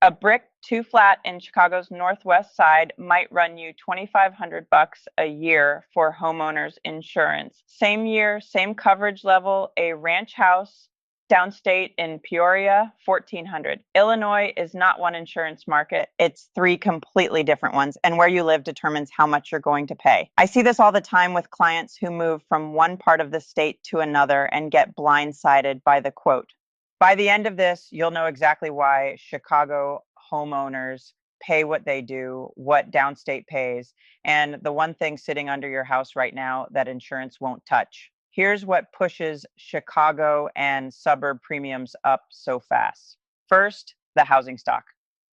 A brick 2 flat in Chicago's northwest side might run you $2,500 a year for homeowners insurance. Same year, same coverage level, a ranch house downstate in Peoria, $1,400. Illinois is not one insurance market. It's three completely different ones, and where you live determines how much you're going to pay. I see this all the time with clients who move from one part of the state to another and get blindsided by the quote. By the end of this, you'll know exactly why Chicago homeowners pay what they do, what downstate pays, and the one thing sitting under your house right now that insurance won't touch. Here's what pushes Chicago and suburb premiums up so fast. First, the housing stock.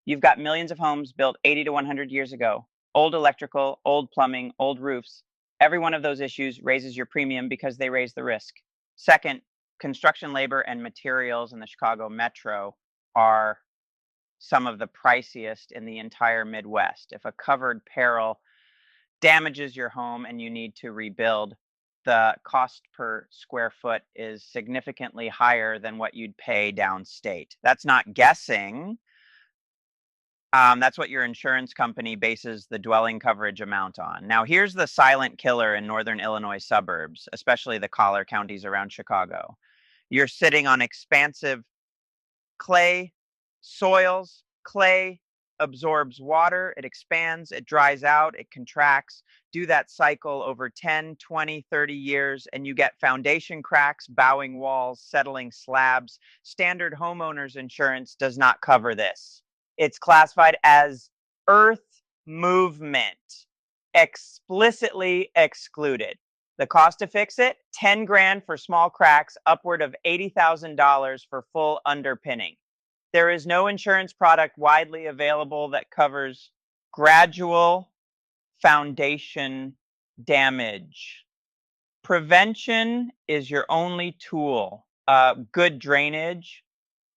You've got millions of homes built 80 to 100 years ago. Old electrical, old plumbing, old roofs. Every one of those issues raises your premium because they raise the risk. Second, construction labor and materials in the Chicago metro are some of the priciest in the entire Midwest. If a covered peril damages your home and you need to rebuild, the cost per square foot is significantly higher than what you'd pay downstate. That's not guessing. That's what your insurance company bases the dwelling coverage amount on. Now, here's the silent killer in northern Illinois suburbs, especially the collar counties around Chicago. You're sitting on expansive clay soils. Clay absorbs water, it expands, it dries out, it contracts. Do that cycle over 10, 20, 30 years, and you get foundation cracks, bowing walls, settling slabs. Standard homeowners insurance does not cover this. It's classified as earth movement, explicitly excluded. The cost to fix it, 10 grand for small cracks, upward of $80,000 for full underpinning. There is no insurance product widely available that covers gradual foundation damage. Prevention is your only tool. Good drainage,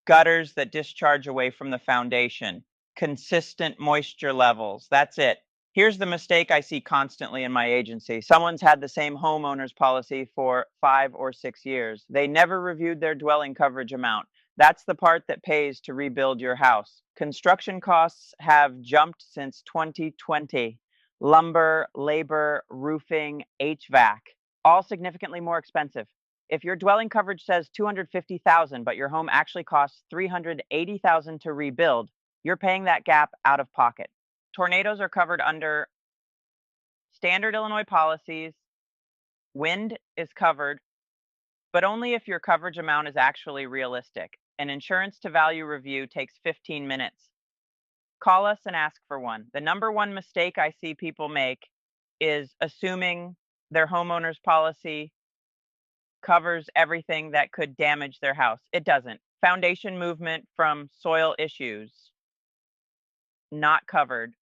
gutters that discharge away from the foundation, consistent moisture levels. That's it. Here's the mistake I see constantly in my agency. Someone's had the same homeowner's policy for 5 or 6 years. They never reviewed their dwelling coverage amount. That's the part that pays to rebuild your house. Construction costs have jumped since 2020. Lumber, labor, roofing, HVAC, all significantly more expensive. If your dwelling coverage says $250,000, but your home actually costs $380,000 to rebuild, you're paying that gap out of pocket. Tornadoes are covered under standard Illinois policies. Wind is covered, but only if your coverage amount is actually realistic. An insurance to value review takes 15 minutes. Call us and ask for one. The number one mistake I see people make is assuming their homeowner's policy covers everything that could damage their house. It doesn't. Foundation movement from soil issues, not covered.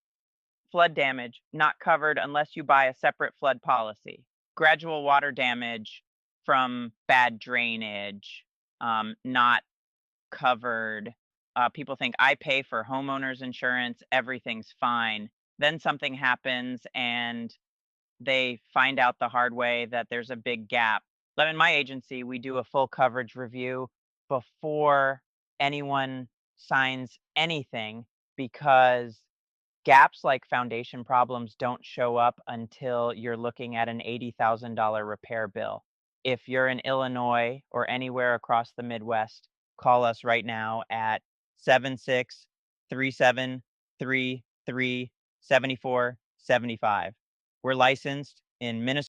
Flood damage, not covered unless you buy a separate flood policy. Gradual water damage from bad drainage, not covered. People think I pay for homeowners insurance, everything's fine. Then something happens and they find out the hard way that there's a big gap. In my agency, we do a full coverage review before anyone signs anything, because gaps like foundation problems don't show up until you're looking at an $80,000 repair bill. If you're in Illinois or anywhere across the Midwest, call us right now at 7637337475. We're licensed in Minnesota.